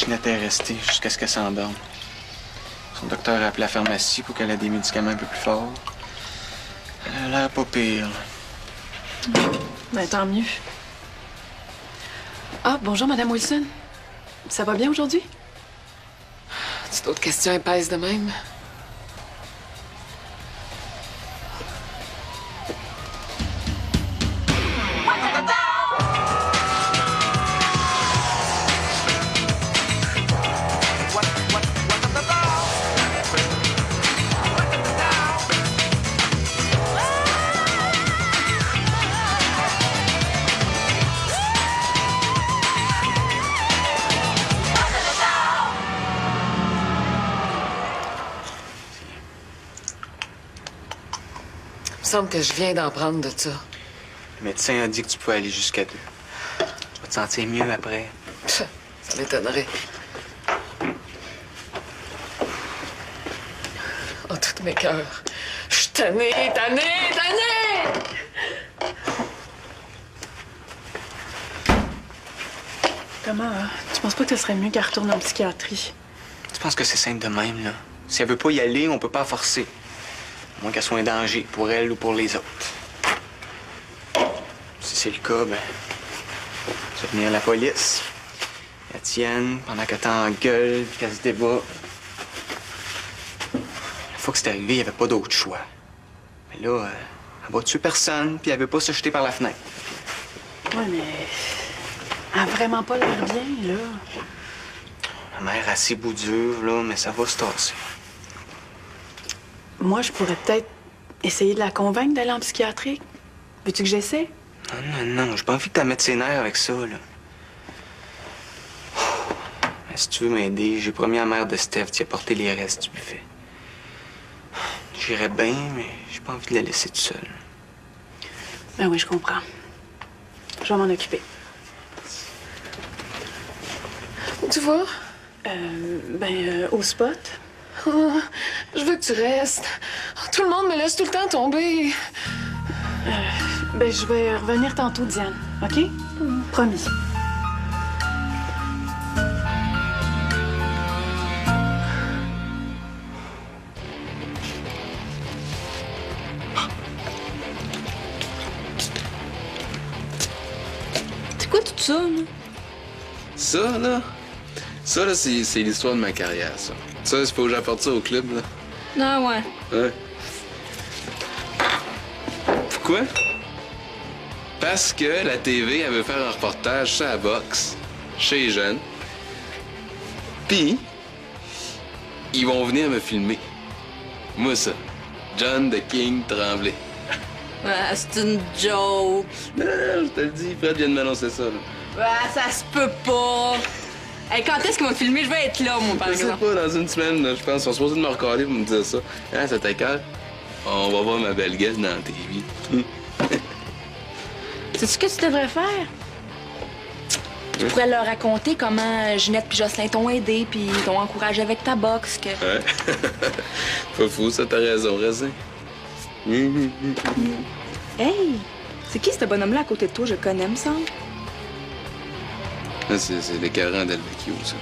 Ginette est restée jusqu'à ce qu'elle s'endorme. Son docteur a appelé la pharmacie pour qu'elle ait des médicaments un peu plus forts. Elle a l'air pas pire. Ben, tant mieux. Ah, bonjour, Madame Wilson. Ça va bien aujourd'hui? As-tu d'autres questions épaisses de même? Il me semble que je viens d'en prendre de ça. Le médecin a dit que tu pouvais aller jusqu'à 2. Tu vas te sentir mieux après. Ça m'étonnerait. Oh, tous mes cœurs. Je suis tannée. Comment, tu penses pas que ce serait mieux qu'elle retourne en psychiatrie? Tu penses que c'est simple de même, là? Si elle veut pas y aller, on peut pas la forcer. À moins qu'elle soit un danger pour elle ou pour les autres. Si c'est le cas, ben... tu vas venir à la police. La tienne, pendant que t'engueules puis qu'elle se débat. La fois que c'est arrivé, il n'y avait pas d'autre choix. Mais là, elle va tuer personne, puis elle veut pas se jeter par la fenêtre. Ouais, mais... Elle a vraiment pas l'air bien, là. Ma mère a assez bout dur, là, mais ça va se tasser. Moi, je pourrais peut-être essayer de la convaincre d'aller en psychiatrie. Veux-tu que j'essaie? Non, j'ai pas envie que tu mettes ses nerfs avec ça, là. Mais si tu veux m'aider, j'ai promis à la mère de Steph d'y apporter les restes du buffet. J'irais bien, mais j'ai pas envie de la laisser toute seule. Ben oui, je comprends. Je vais m'en occuper. Où tu vas? Au spot. Oh, je veux que tu restes. Oh, tout le monde me laisse tout le temps tomber. Je vais revenir tantôt, Diane. OK? Promis. C'est quoi tout ça, là? Ça, là, c'est l'histoire de ma carrière, ça. Ça, il faut que j'apporte ça au club, là. Ah ouais. Ouais. Pourquoi? Parce que la TV, elle veut faire un reportage sur la boxe, chez les jeunes. Puis, ils vont venir me filmer. Moi, ça. John the King Tremblay. Ouais, c'est une joke. Non, je te le dis, Fred vient de m'annoncer ça, là. Ouais, ça se peut pas. Hey, quand est-ce qu'ils vont te filmer? Je vais être là, moi, par Je sais exemple. pas, dans une semaine, là, je pense. Ils sont supposés de me recaler pour me dire ça. Hein, ça t'écœure? On va voir ma belle gueule dans la TV. Sais-tu ce que tu devrais faire? Tu pourrais leur raconter comment Ginette puis Jocelyn t'ont aidé puis t'ont encouragé avec ta boxe. Que... Ouais. Pas fou, ça, t'as raison, Raisin. Hey! C'est qui ce bonhomme-là à côté de toi? Je connais, me semble. C'est l'écœurant d'Alvecchio, ça.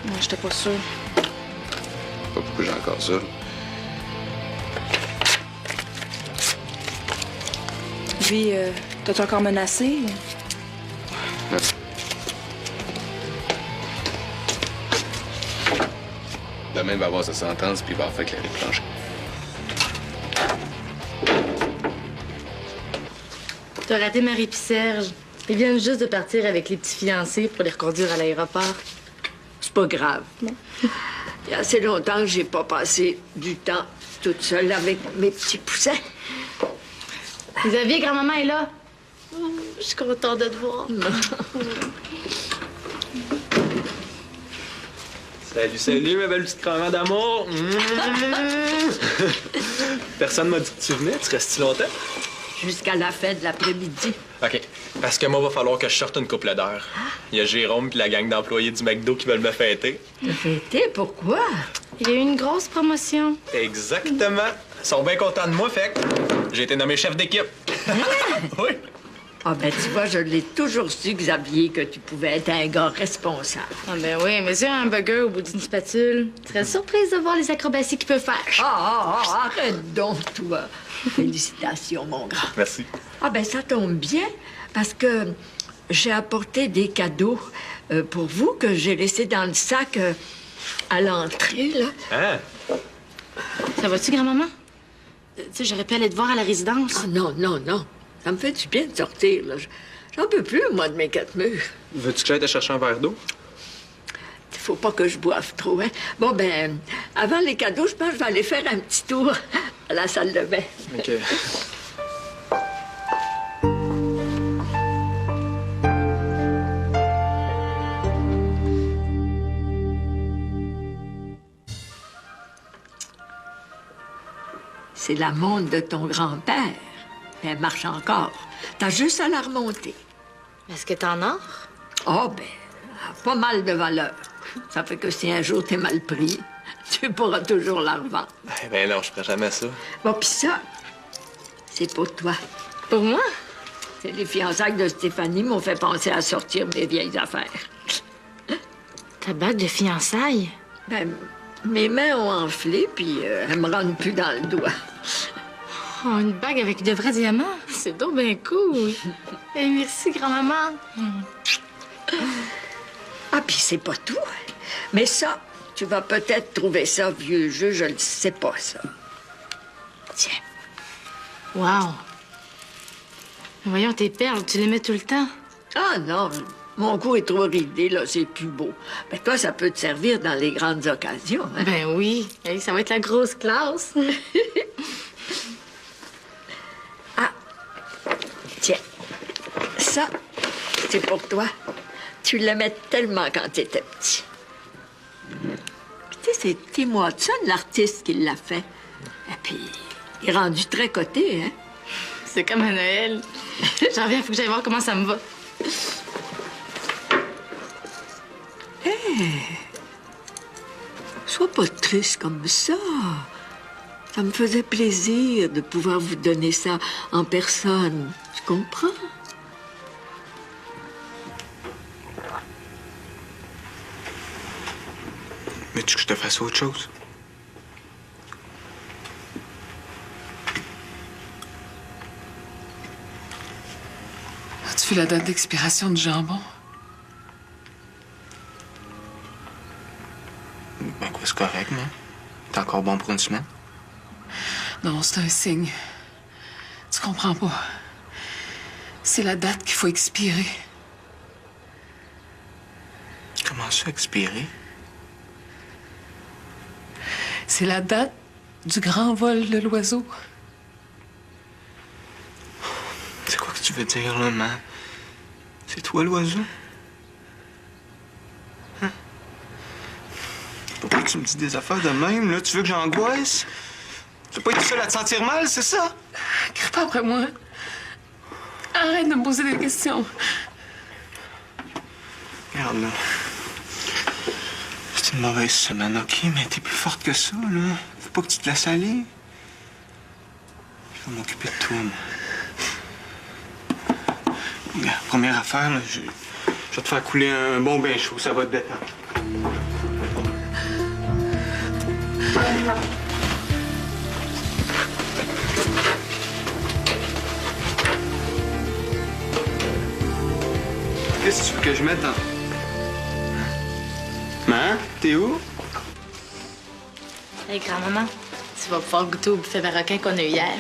Non, j'étais pas sûre. Pas pourquoi j'ai encore ça, là. Lui, t'as-tu encore menacé? Ouais. Demain, il va avoir sa sentence, puis il va faire éclairer le plancher. T'as raté Marie puis Serge. Ils viennent juste de partir avec les petits fiancés pour les reconduire à l'aéroport. C'est pas grave. Il y a assez longtemps que j'ai pas passé du temps toute seule avec mes petits poussins. Xavier, grand-maman est là. Je suis contente de te voir. Salut, ma belle petite grand-mère d'amour. Personne m'a dit que tu venais. Tu restes-tu longtemps? Jusqu'à la fin de l'après-midi. OK. Parce que moi, va falloir que je sorte une couple d'heures. Il y a Jérôme puis la gang d'employés du McDo qui veulent me fêter. Te fêter? Pourquoi? Il y a eu une grosse promotion. Exactement. Ils sont bien contents de moi, fait que j'ai été nommé chef d'équipe. Oui. Ah, ben, tu vois, je l'ai toujours su, Xavier, que tu pouvais être un gars responsable. Ah ben oui, mais c'est un hamburger au bout d'une spatule. Tu serais surprise de voir les acrobaties qu'il peut faire. Arrête donc, toi. Félicitations, mon grand. Merci. Ah, ben, ça tombe bien, parce que j'ai apporté des cadeaux pour vous que j'ai laissés dans le sac à l'entrée, là. Hein? Ça va-tu, grand-maman? Tu sais, j'aurais pu aller te voir à la résidence. Ah, non, non, non. Ça me fait du bien de sortir, là. J'en peux plus, moi, de mes 4 murs. Veux-tu que j'aille te chercher un verre d'eau? Il faut pas que je boive trop, hein. Bon, ben, avant les cadeaux, je pense que je vais aller faire un petit tour à la salle de bain. OK. C'est la montre de ton grand-père. Elle marche encore. T'as juste à la remonter. Est-ce que t'en as? Oh, ben, elle a pas mal de valeur. Ça fait que si un jour t'es mal pris, tu pourras toujours la revendre. Eh ben non, je ferai jamais ça. Bon, pis ça, c'est pour toi. Pour moi? C'est les fiançailles de Stéphanie m'ont fait penser à sortir mes vieilles affaires. Ta bague de fiançailles? Ben, mes mains ont enflé, puis elles me rentrent plus dans le doigt. Oh, une bague avec de vrais diamants? C'est donc bien cool. Eh, merci, grand-maman. Ah, puis c'est pas tout. Mais ça, tu vas peut-être trouver ça vieux jeu, je le sais pas, ça. Tiens. Wow. Voyons tes perles, tu les mets tout le temps. Ah non, mon cou est trop ridé, là, c'est plus beau. Ben toi, ça peut te servir dans les grandes occasions, hein? Ben oui. Hey, ça va être la grosse classe. Tiens, ça, c'est pour toi. Tu l'aimais tellement quand t'étais petit. Puis tu sais, c'est Tim Watson, l'artiste, qui l'a fait. Et puis, il est rendu très coté, hein? C'est comme à Noël. J'en viens, faut que j'aille voir comment ça me va. Sois pas triste comme ça. Ça me faisait plaisir de pouvoir vous donner ça en personne. Tu comprends? Veux-tu que je te fasse autre chose? As-tu vu la date d'expiration du jambon? Ben quoi, c'est correct, mais t'es encore bon pour une semaine? Non, c'est un signe. Tu comprends pas. C'est la date qu'il faut expirer. Comment ça, expirer? C'est la date du grand vol de l'oiseau. C'est quoi que tu veux dire, là, man? C'est toi, l'oiseau? Hein? Pourquoi tu me dis des affaires de même, là? Tu veux que j'angoisse? Tu veux pas être seul à te sentir mal, c'est ça? Crie pas après moi. Arrête de me poser des questions. Regarde, là. C'est une mauvaise semaine, OK? Mais t'es plus forte que ça, là. Faut pas que tu te laisses aller. Je vais m'occuper de toi, moi. Regarde, première affaire, là, je vais te faire couler un bon bain chaud. Ça va te détendre. Qu'est-ce que tu veux que je mette dans... Maman, t'es où? Hey, grand-maman, tu vas pouvoir goûter au buffet marocain qu'on a eu hier.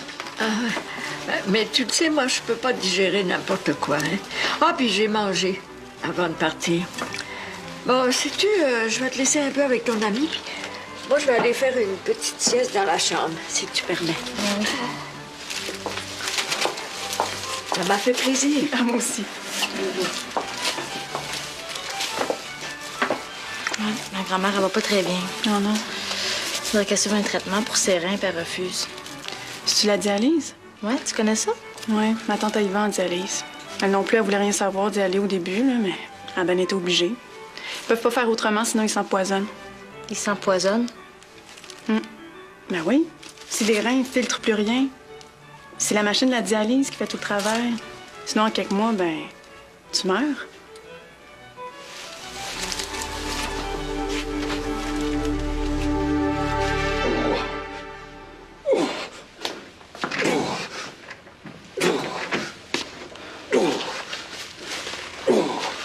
Mais tu le sais, moi, je peux pas digérer n'importe quoi, hein? Ah, puis j'ai mangé avant de partir. Bon, sais-tu, je vais te laisser un peu avec ton ami. Moi, je vais aller faire une petite sieste dans la chambre, si tu permets. Ça m'a fait plaisir. Ah, moi aussi. Ouais, ma grand-mère, elle va pas très bien. Non, non. Faudrait qu'elle suive un traitement pour ses reins, puis elle refuse. C'est-tu la dialyse? Ouais, tu connais ça? Oui, ma tante a y va en dialyse. Elle non plus, elle voulait rien savoir d'y aller au début, là, mais elle a bien été obligée. Ils peuvent pas faire autrement, sinon ils s'empoisonnent. Ils s'empoisonnent? Ben oui. Si les reins ne filtrent plus rien, c'est la machine de la dialyse qui fait tout le travail. Sinon, en quelques mois, ben, tu meurs.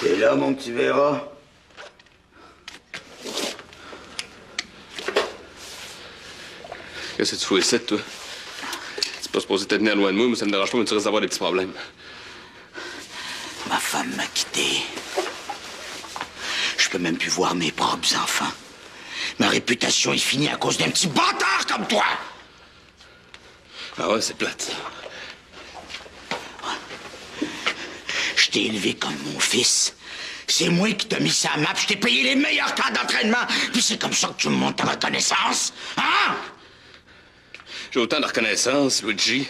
T'es là, mon petit Vera? Qu'est-ce que tu fous ici, toi? C'est pas supposé te tenir loin de moi, mais ça me dérange pas, mais tu risques d'avoir des petits problèmes. Ma femme m'a quitté. Je peux même plus voir mes propres enfants. Ma réputation est finie à cause d'un petit bâtard comme toi! Ah ouais, c'est plate. Je t'ai élevé comme mon fils. C'est moi qui t'ai mis ça à map. Je t'ai payé les meilleurs temps d'entraînement. Puis c'est comme ça que tu me montres ta reconnaissance. Hein? J'ai autant de reconnaissance, Luigi,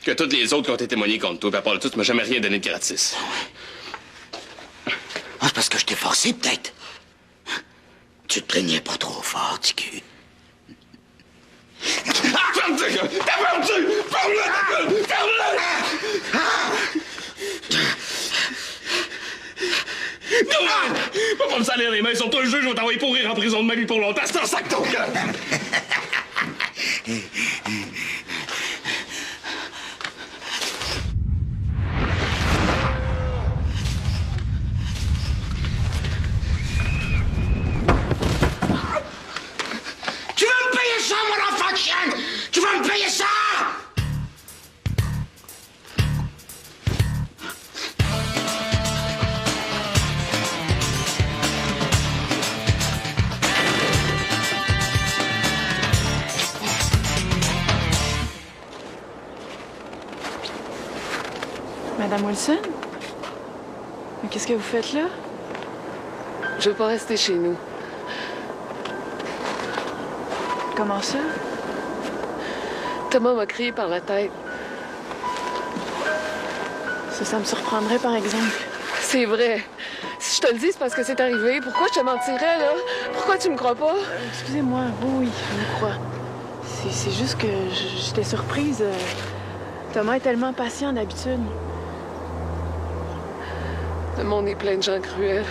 que toutes les autres qui ont été témoignés contre toi. Puis à part de tout, tu m'as jamais rien donné de gratis. Ah, c'est parce que je t'ai forcé, peut-être. Tu te plaignais pas trop fort, Ticu. Ferme ta gueule! T'as perdu! Ferme-la, ta gueule! Ferme-la! Non! Pas me salir les mains sur toi, le juge, je vais t'envoyer pourrir en prison de ma vie pour longtemps. C'est un sac, ton gars! Tu vas me payer ça, mon enfant de chien! Tu vas me payer ça! Madame Wilson? Mais qu'est-ce que vous faites là? Je veux pas rester chez nous. Comment ça? Thomas m'a crié par la tête. Ça me surprendrait, par exemple. C'est vrai. Si je te le dis, c'est parce que c'est arrivé. Pourquoi je te mentirais, là? Pourquoi tu me crois pas? Excusez-moi, oui, je vous crois. C'est juste que j'étais surprise. Thomas est tellement patient d'habitude. Le monde est plein de gens cruels.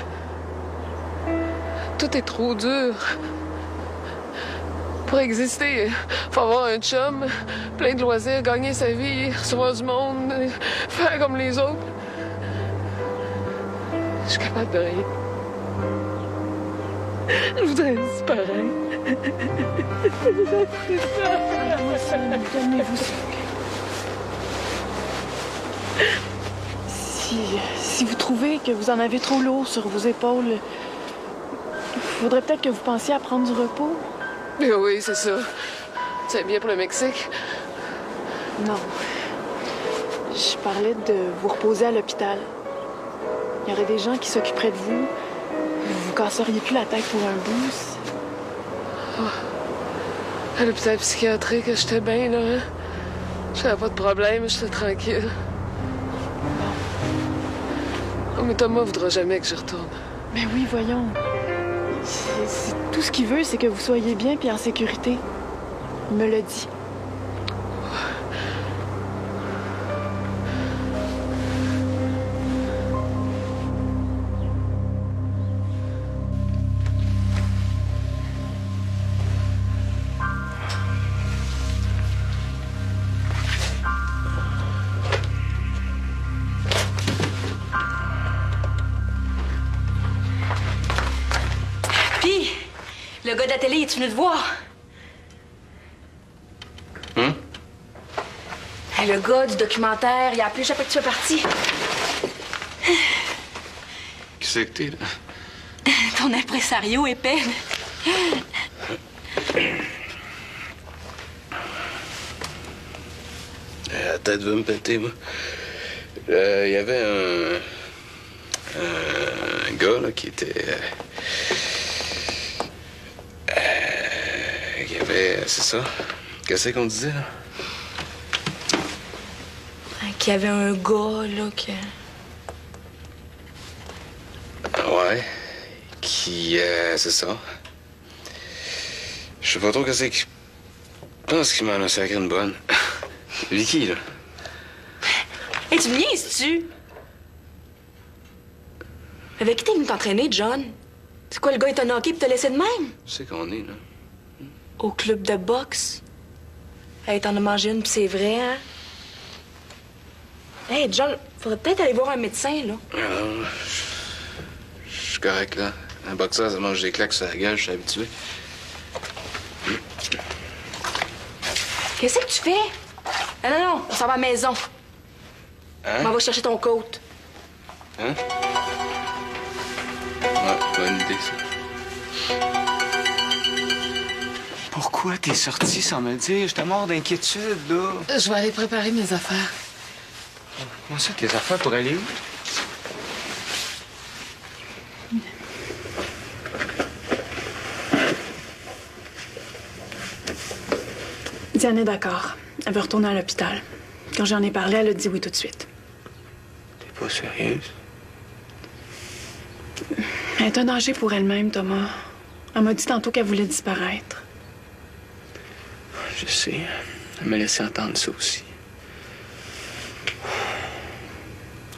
Tout est trop dur. Pour exister, faut avoir un chum, plein de loisirs, gagner sa vie, recevoir du monde, faire comme les autres. Je suis capable de rien. Je voudrais disparaître. Calmez-vous, Si vous trouvez que vous en avez trop lourd sur vos épaules, il faudrait peut-être que vous pensiez à prendre du repos. Mais oui, c'est ça. C'est bien pour le Mexique. Non. Je parlais de vous reposer à l'hôpital. Il y aurait des gens qui s'occuperaient de vous. Vous vous casseriez plus la tête pour un bout. À l'hôpital psychiatrique, j'étais bien, là. J'avais pas de problème, j'étais tranquille. Oh, mais Thomas voudra jamais que j'y retourne. Ben oui, voyons. Tout ce qu'il veut, c'est que vous soyez bien puis en sécurité. Il me l'a dit. Le gars de la télé, est-tu venu te voir? Le gars du documentaire, il a appelé chaque fois que tu es parti. Qui c'est que t'es, là? Ton impresario épais. La tête veut me péter, moi. Il y avait un gars, là, qui était... il y avait... C'est ça? Qu'est-ce qu'on disait, là? Qu'il y avait un gars, là, que... Ouais. Qui... c'est ça. Je sais pas trop qu'est-ce qu'il... Je pense qu'il m'en a sacré une bonne. Vicky, là. Hey, tu me niaises-tu? Avec qui t'es venu t'entraîner, John? C'est quoi, le gars est un hockey pis t'a laissé de même? C'est qu'on est, là. Au club de boxe? Hey, t'en as mangé une pis c'est vrai, hein? Hey, John, faudrait peut-être aller voir un médecin, là. Je suis correct, là. Un boxeur, ça mange des claques sur la gueule, je suis habitué. Qu'est-ce que tu fais? Non, on s'en va à la maison. Hein? On va chercher ton coat. Hein? Ouais, bonne idée, ça. Pourquoi t'es sorti sans me le dire? J'étais mort d'inquiétude, là. Je vais aller préparer mes affaires. Comment ça, tes affaires pour aller où? Diane est d'accord. Elle veut retourner à l'hôpital. Quand j'en ai parlé, elle a dit oui tout de suite. T'es pas sérieuse? Elle est un danger pour elle-même, Thomas. Elle m'a dit tantôt qu'elle voulait disparaître. Je sais. Elle m'a laissé entendre ça aussi.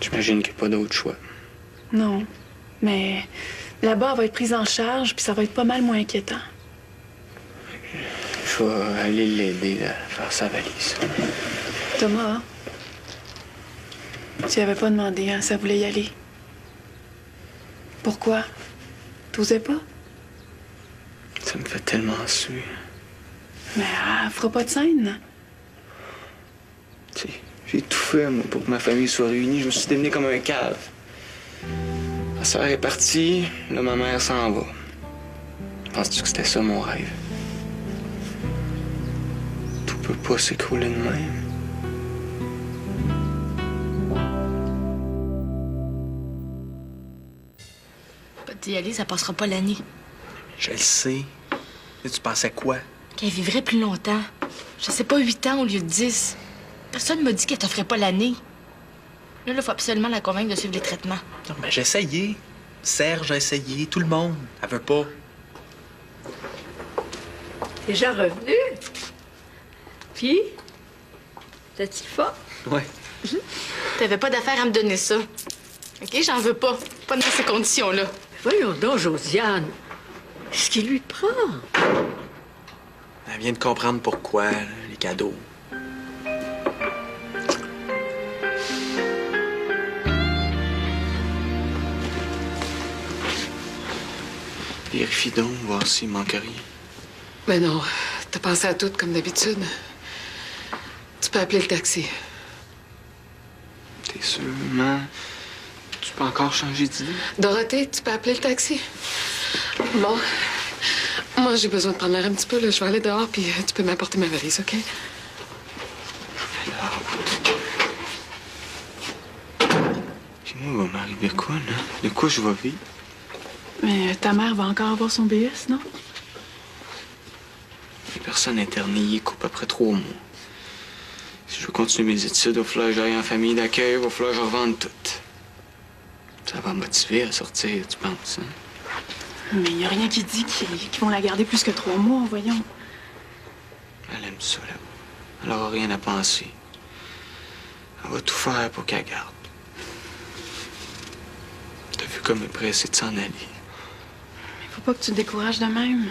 J'imagine qu'il n'y a pas d'autre choix. Non. Mais là-bas, elle va être prise en charge, puis ça va être pas mal moins inquiétant. Je vais aller l'aider à faire sa valise. Thomas, tu avais pas demandé, hein, ça voulait y aller. Pourquoi? T'osais pas? Ça me fait tellement suer. Mais elle fera pas de scène. Tu sais, j'ai tout fait, moi, pour que ma famille soit réunie. Je me suis démené comme un cave. Ma sœur est partie, là, ma mère s'en va. Penses-tu que c'était ça, mon rêve? Tout peut pas s'écrouler de même. Pas d'y aller, ça passera pas l'année. Je le sais. Et tu pensais quoi? Qu'elle vivrait plus longtemps. Je sais pas, 8 ans au lieu de 10. Personne m'a dit qu'elle t'offrait pas l'année. Là, il faut absolument la convaincre de suivre les traitements. Non, mais j'ai essayé. Serge a essayé. Tout le monde. Elle veut pas. Déjà revenu? Puis, t'as-tu faim? Ouais. T'avais pas d'affaire à me donner ça. OK, j'en veux pas. Pas dans ces conditions-là. Voyons donc, Josiane. Qu'est-ce qui lui prend? Elle vient de comprendre pourquoi, là, les cadeaux. Vérifie donc, voir s'il manque rien. Ben non, t'as pensé à tout comme d'habitude. Tu peux appeler le taxi. T'es sûr, maman? Tu peux encore changer d'idée? Dorothée, tu peux appeler le taxi? Bon. Moi, j'ai besoin de prendre l'air un petit peu, là. Je vais aller dehors, puis tu peux m'apporter ma valise, OK? Alors... Puis moi, il va m'arriver quoi, là? De quoi je vais vivre? Mais ta mère va encore avoir son BS, non? Les personnes internées y coupent après 3 mois. Si je veux continuer mes études, il va falloir que j'aille en famille d'accueil, il va falloir que je revende tout. Ça va me motiver à sortir, tu penses, hein? Mais il n'y a rien qui dit qu'ils vont la garder plus que 3 mois, voyons. Elle aime ça, là. Elle n'aura rien à penser. Elle va tout faire pour qu'elle garde. T'as vu comme elle est pressée de s'en aller. Il faut pas que tu te décourages de même.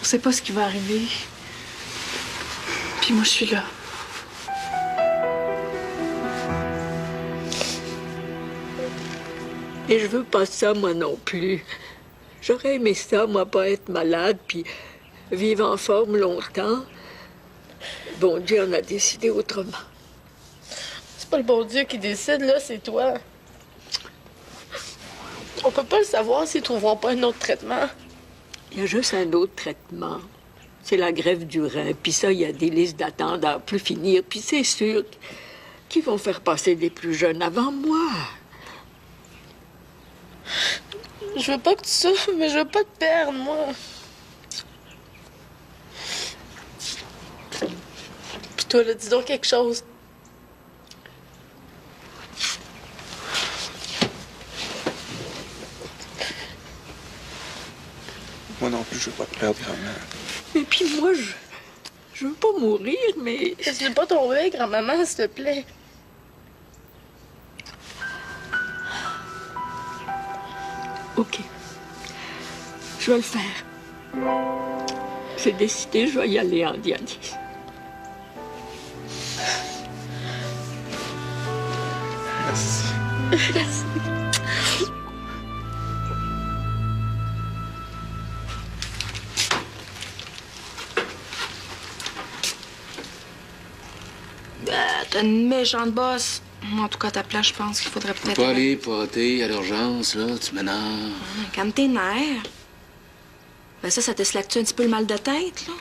On sait pas ce qui va arriver. Puis moi, je suis là. Et je veux pas ça, moi non plus. J'aurais aimé ça, moi, pas être malade, puis vivre en forme longtemps. Bon Dieu en a décidé autrement. C'est pas le bon Dieu qui décide, là, c'est toi. On peut pas le savoir s'ils trouveront pas un autre traitement. Il y a juste un autre traitement. C'est la greffe du rein. Puis ça, il y a des listes d'attente à plus finir. Puis c'est sûr qu'ils vont faire passer des plus jeunes avant moi. Je veux pas que tu souffres, mais je veux pas te perdre, moi. Puis toi, là, dis donc quelque chose. Moi non plus, je veux pas te perdre, grand-mère. Et puis moi, je veux pas mourir, mais... Laisse-le pas tomber, grand-maman, s'il te plaît. OK. Je vais le faire. J'ai décidé, je vais y aller en dialyse. Merci. Merci. T'as une méchante bosse. En tout cas, à ta place, je pense qu'il faudrait peut-être... Pas aller poireter à l'urgence, là, tu m'énerves. Calme tes nerfs. Ben ça te slaque-tu un petit peu le mal de tête, là?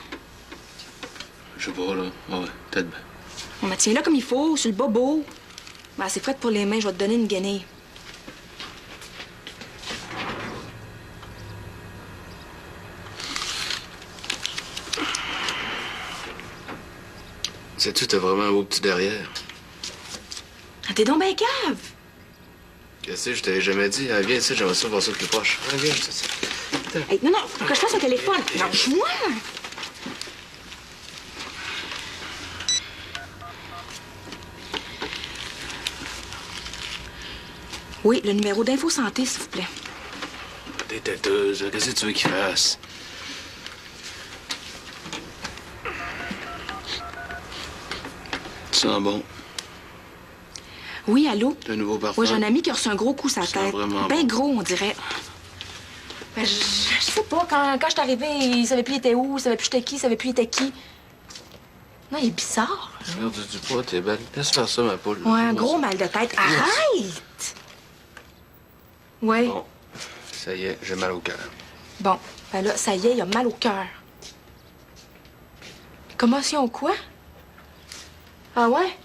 Je sais pas, là. Ouais, peut-être bien. On me tient là comme il faut, sur le bobo. Ben, c'est frais pour les mains, je vais te donner une guenille. Sais-tu, t'as vraiment un beau petit derrière. Ah, t'es donc ben cave! Qu'est-ce que je t'avais jamais dit? Ah, viens ici, j'aimerais ça voir ça plus proche. Ah, viens, je te sais. Hey, non, que je fasse au téléphone. Lâche-moi! Oui, le numéro d'info santé, s'il vous plaît. T'es têteuse, qu'est-ce que tu veux qu'il fasse? Tu sens bon? Oui, allô? T'as un nouveau parfum? Oui, j'ai un ami qui a reçu un gros coup sur la Tu sens tête. vraiment Ben bon. gros, on dirait. Ben, je sais pas, quand je suis arrivée, il savait plus il était où, il savait plus j'étais qui, il savait plus il était qui. Non, il est bizarre. Tu perds du poids, t'es belle. Laisse faire ça, ma poule. Ouais, un gros mal de tête. Arrête! Ouais. Bon, ça y est, j'ai mal au cœur. Bon, ben là, ça y est, il a mal au cœur. Commotion quoi? Ah ouais?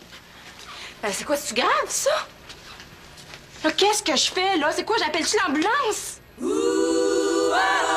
Ben, c'est quoi, c'est grave, ça? Là, qu'est-ce que je fais, là? C'est quoi, j'appelle-tu l'ambulance? Ouh, ah!